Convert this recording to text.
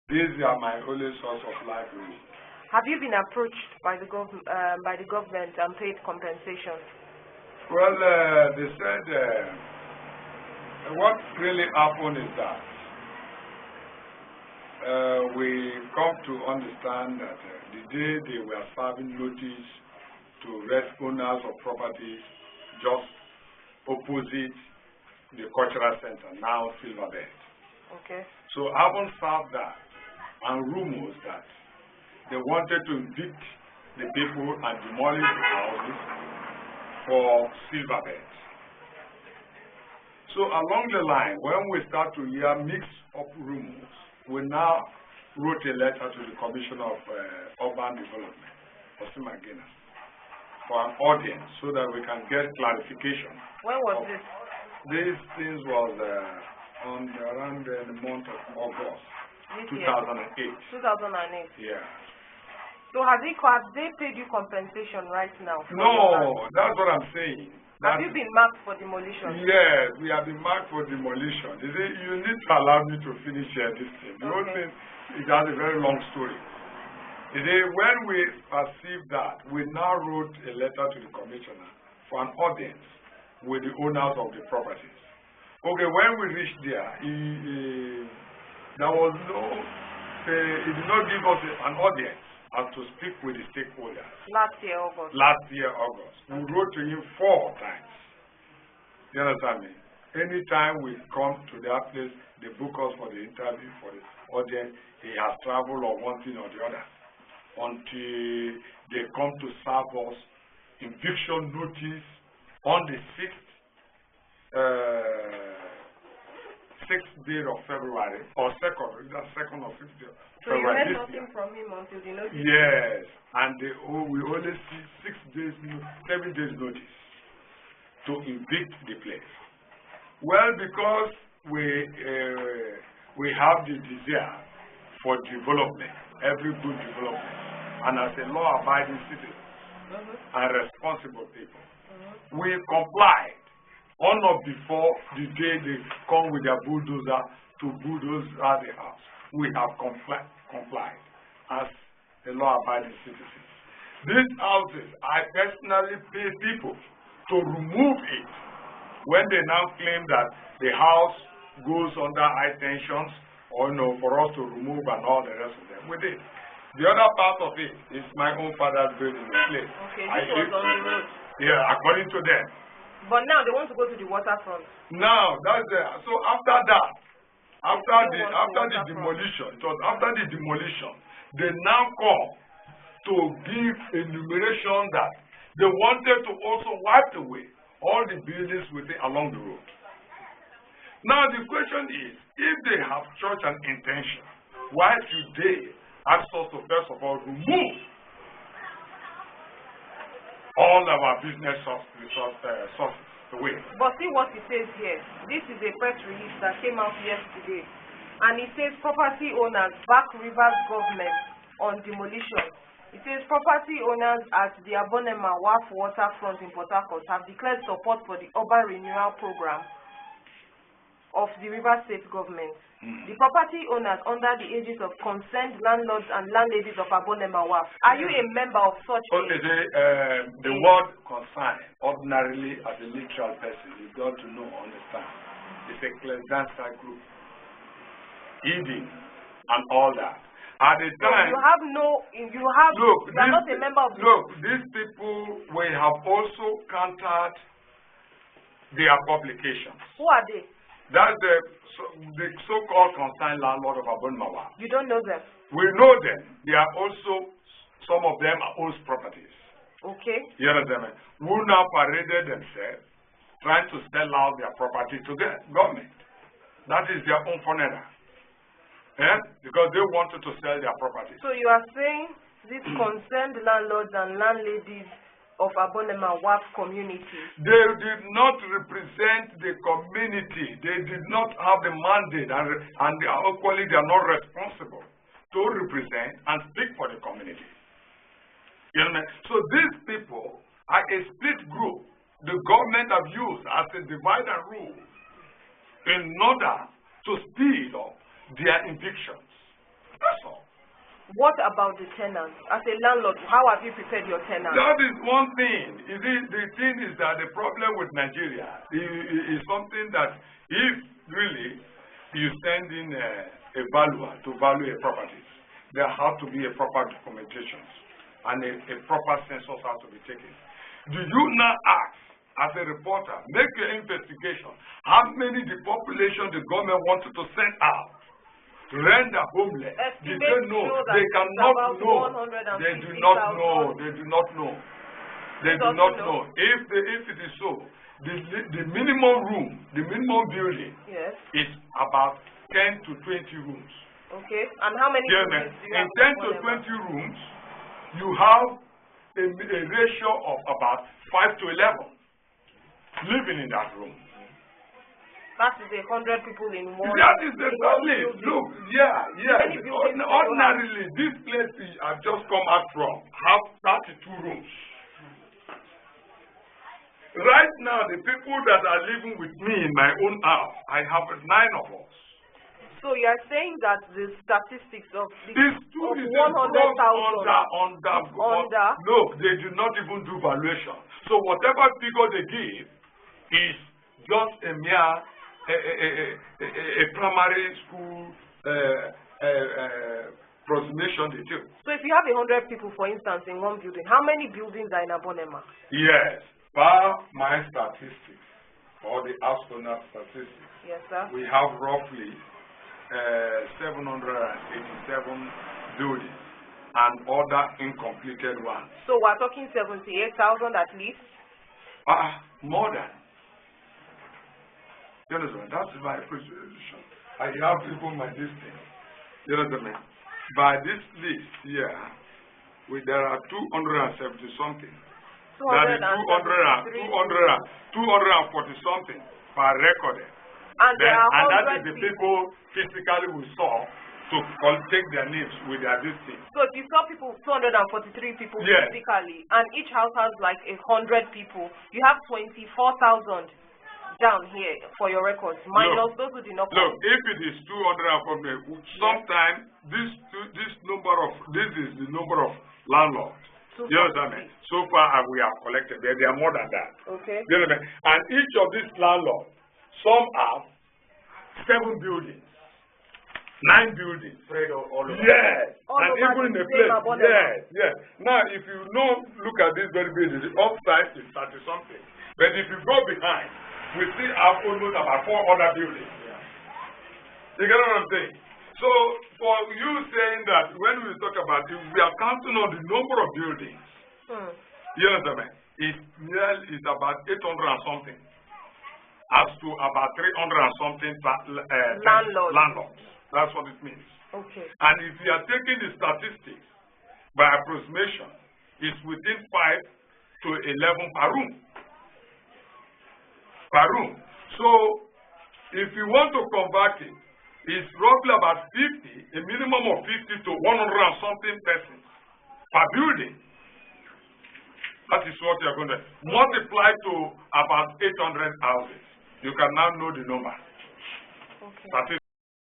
These are my only source of livelihood. Have you been approached by the government and paid compensation? Well, they said what really happened is that we come to understand that the day they were serving notice to rest owners of properties just opposite the cultural center, now Silverbed. Okay. So having served that and rumors that they wanted to evict the people and demolish the houses for Silverbed. So along the line, when we start to hear mixed-up rumors, we now wrote a letter to the Commissioner of Urban Development, Osimagina, for an audience so that we can get clarification. When was this? These things was around the month of August, 2008. 2008. Yeah. So have they paid you compensation right now? No, that's what I'm saying. Have you been marked for demolition? Yes, we have been marked for demolition. You see, you need to allow me to finish this thing. The whole thing, it has a very long story. You see, when we perceived that, we now wrote a letter to the commissioner for an audience with the owners of the properties. Okay, when we reached there, there was no, he did not give us an audience as to speak with the stakeholders. Last year, August. We wrote to him 4 times. You understand me? Anytime we come to their place, they book us for the interview, for the audience. He has traveled or one thing or the other until they come to serve us eviction notice on the 6th day of February, or 2nd or 5th day of February. So you heard nothing from him until the notice? Yes, and we only see 7 days notice to evict the place. Well, because we have the desire for development, every good development, and as a law-abiding citizen and responsible people, we complied on or before the day they come with their bulldozer to bulldoze the house. We have complied as a law-abiding citizen. These houses, I personally pay people to remove it when they now claim that the house goes under high tensions, or for us to remove and all the rest of them. We did. The other part of it is my own father's building place. Okay, this was on the road. Yeah, according to them. But now they want to go to the waterfront. Now that's there. So after that, after the demolition, it was after the demolition, they now come to give enumeration that they wanted to also wipe away all the buildings along the road. Now the question is, if they have such an intention, why should they ask us to first of all remove all our business sources away? But see what it says here. This is a press release that came out yesterday, and it says property owners back Rivers government on demolition. It says property owners at the Abonnema Wharf waterfront in Port Harcourt have declared support for the urban renewal program of the Rivers State government. The property owners under the aegis of concerned landlords and landladies of Abonnema Wharf. Are you a member of such the word concern, ordinarily as a literal person, you got to know, understand. It's a ecclesiastical group. Eating and all that. At the time, you are not a member of these people, we have also countered their publications. Who are they? That's the so-called concerned landlord of Abonnema Wharf. You don't know them? We know them. They are also, some of them own properties. Okay. You understand? Who now paraded themselves, trying to sell out their property to the government. That is their own funeral. Yeah? Because they wanted to sell their property. So you are saying these concerned landlords and landladies of Abonnema Wharf community, they did not represent the community. They did not have the mandate, and equally they are not responsible to represent and speak for the community. You know, so these people are a split group. The government have used as a divide and rule in order to speed up their evictions. What about the tenants? As a landlord, how have you prepared your tenants? That is one thing. The thing is that the problem with Nigeria is something that if really you send in a valuer to value a property, there has to be a proper documentation and a proper census has to be taken. Do you now ask, as a reporter, make your investigation, how many the population the government wanted to send out to render homeless? They don't know. They cannot know. They do not know. They do not know. They do not know. If it is so, the minimum room, the minimum building is about 10 to 20 rooms. Okay. And how many buildings do you have? In 10 to 20 rooms, you have a ratio of about 5 to 11 living in that room. That is 100 people in one. That is the problem. Look, ordinarily, this place I've just come out from have 32 rooms. Right now, the people that are living with me in my own house, I have 9 of us. So you are saying that the statistics of the these two of 100,000 look, they do not even do valuation. So whatever figure they give is just a mere a primary school approximation they do. So if you have 100 people, for instance, in one building, how many buildings are in Abonnema? Yes, by my statistics, or the astronaut statistics, yes, sir, we have roughly 787 buildings and other incompleted ones. So we're talking 78,000 at least? More than. You understand? That's my position. I have people my distance. You understand? By this list here, there are 270 something. That is 240 something per recorded. And that is the people physically we saw to take their names with their distance. So if you saw people, 243 people physically, and each house has like 100 people, you have 24,000 down here for your records, minus those who did not come. Look, if it is 240, sometimes this is the number of landlords. You understand me? So far we have collected, they are more than that. Okay. You understand? And each of these landlords, some have 7 buildings, 9 buildings. Spread all over. Yes. All and even in the place. Yes. Now, if you look at this very building, the upside is 30 something. But if you go behind, we still have almost about 4 other buildings. Yeah. You get what I'm saying? So, for you saying that when we talk about it, we are counting on the number of buildings. You understand? It's about 800 and something. As to about 300 and something landlords. That's what it means. Okay. And if you are taking the statistics by approximation, it's within 5 to 11 per room. So, if you want to convert it, it's roughly about 50, a minimum of 50 to 100 and something persons per building. That is what you're going to multiply to about 800 houses. You can now know the number. Okay.